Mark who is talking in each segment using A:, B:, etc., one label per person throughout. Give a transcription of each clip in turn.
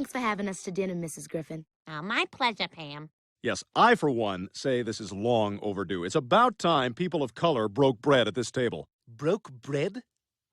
A: Thanks for having us to dinner, Mrs. Griffin.
B: Oh, my pleasure, Pam.
C: Yes, I, for one, say this is long overdue. It's about time people of color broke bread at this table.
D: Broke bread?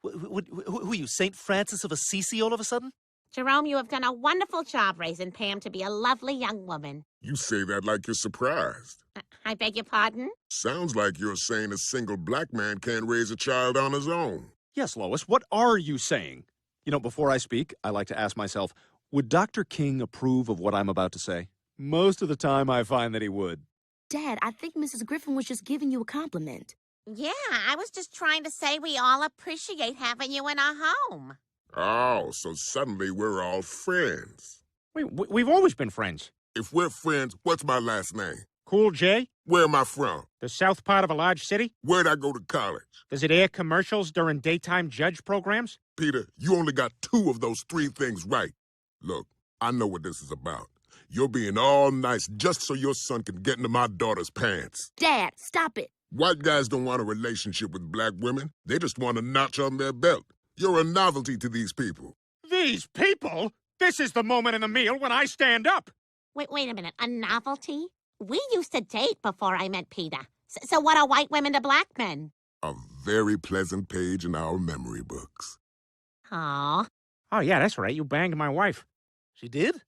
D: Who are you, St. Francis of Assisi all of a sudden?
B: Jerome, you have done a wonderful job raising Pam to be a lovely young woman.
E: You say that like you're surprised.
B: I beg your pardon?
E: Sounds like you're saying a single black man can't raise a child on his own.
C: Yes, Lois, what are you saying? You know, before I speak, I like to ask myself, would Dr. King approve of what I'm about to say? Most of the time, I find that he would.
A: Dad, I think Mrs. Griffin was just giving you a compliment.
B: Yeah, I was just trying to say we all appreciate having you in our home.
E: Oh, so suddenly we're all friends.
F: We've always been friends.
E: If we're friends, what's my last name?
F: Cool J?
E: Where am I from?
F: The south part of a large city?
E: Where'd I go to college?
F: Does it air commercials during daytime judge programs?
E: Peter, you only got 2 of those 3 things right. Look, I know what this is about. You're being all nice just so your son can get into my daughter's pants.
A: Dad, stop it.
E: White guys don't want a relationship with black women. They just want a notch on their belt. You're a novelty to these people.
F: These people? This is the moment in the meal when I stand up.
B: Wait a minute. A novelty? We used to date before I met Peter. So what are white women to black men?
E: A very pleasant page in our memory books.
B: Aw.
F: Oh, yeah, that's right. You banged my wife.
D: She did?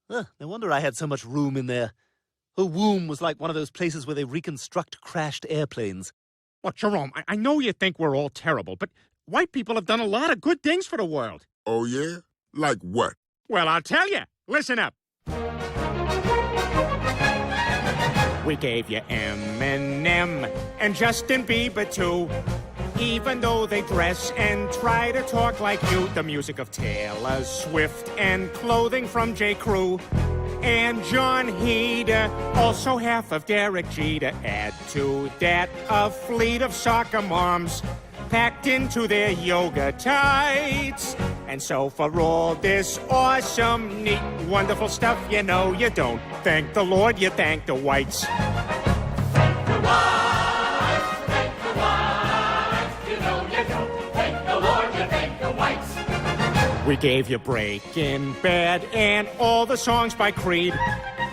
D: No wonder I had so much room in there. Her womb was like one of those places where they reconstruct crashed airplanes.
F: Look, Jerome, I know you think we're all terrible, but white people have done a lot of good things for the world.
E: Oh, yeah? Like what?
F: Well, I'll tell you. Listen up. We gave you Eminem and Justin Bieber, too. Even though they dress and try to talk like you, the music of Taylor Swift and clothing from J. Crew and John Heder, also half of Derek Jeter. Add to that a fleet of soccer moms packed into their yoga tights. And so for all this awesome, neat, wonderful stuff, you know you don't thank the Lord, you thank the whites.
G: Thank the whites, thank the whites. You know you don't thank the Lord, you thank the whites.
F: We gave you Breaking Bad and all the songs by Creed,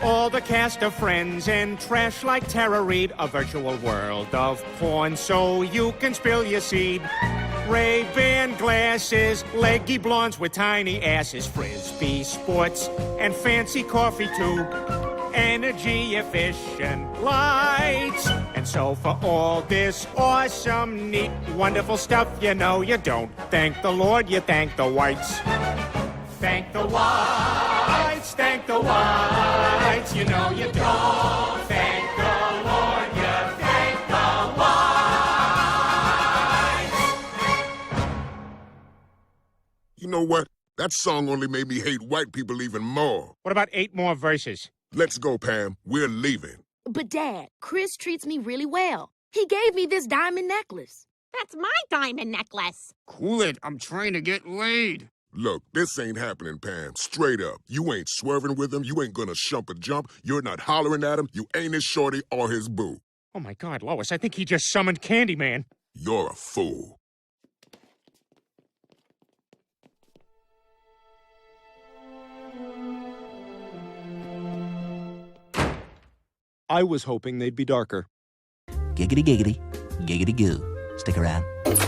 F: all the cast of Friends and trash like Tara Reid, a virtual world of porn so you can spill your seed. Ray-Ban glasses, leggy blondes with tiny asses, Frisbee sports, and fancy coffee too. Energy efficient lights. And so for all this awesome, neat, wonderful stuff, you know you don't thank the Lord, you thank the whites. Thank the whites, thank the whites, you know you don't thank the Lord, you thank the whites.
E: You know what? That song only made me hate white people even more.
F: What about 8 more verses?
E: Let's go, Pam. We're leaving.
A: But Dad, Chris treats me really well. He gave me this diamond necklace.
B: That's my diamond necklace.
H: Cool it. I'm trying to get laid.
E: Look, this ain't happening, Pam. Straight up. You ain't swerving with him. You ain't gonna shump a jump. You're not hollering at him. You ain't his shorty or his boo.
F: Oh, my God, Lois, I think he just summoned Candyman.
E: You're a fool.
C: I was hoping they'd be darker.
I: Giggity giggity, giggity goo. Stick around.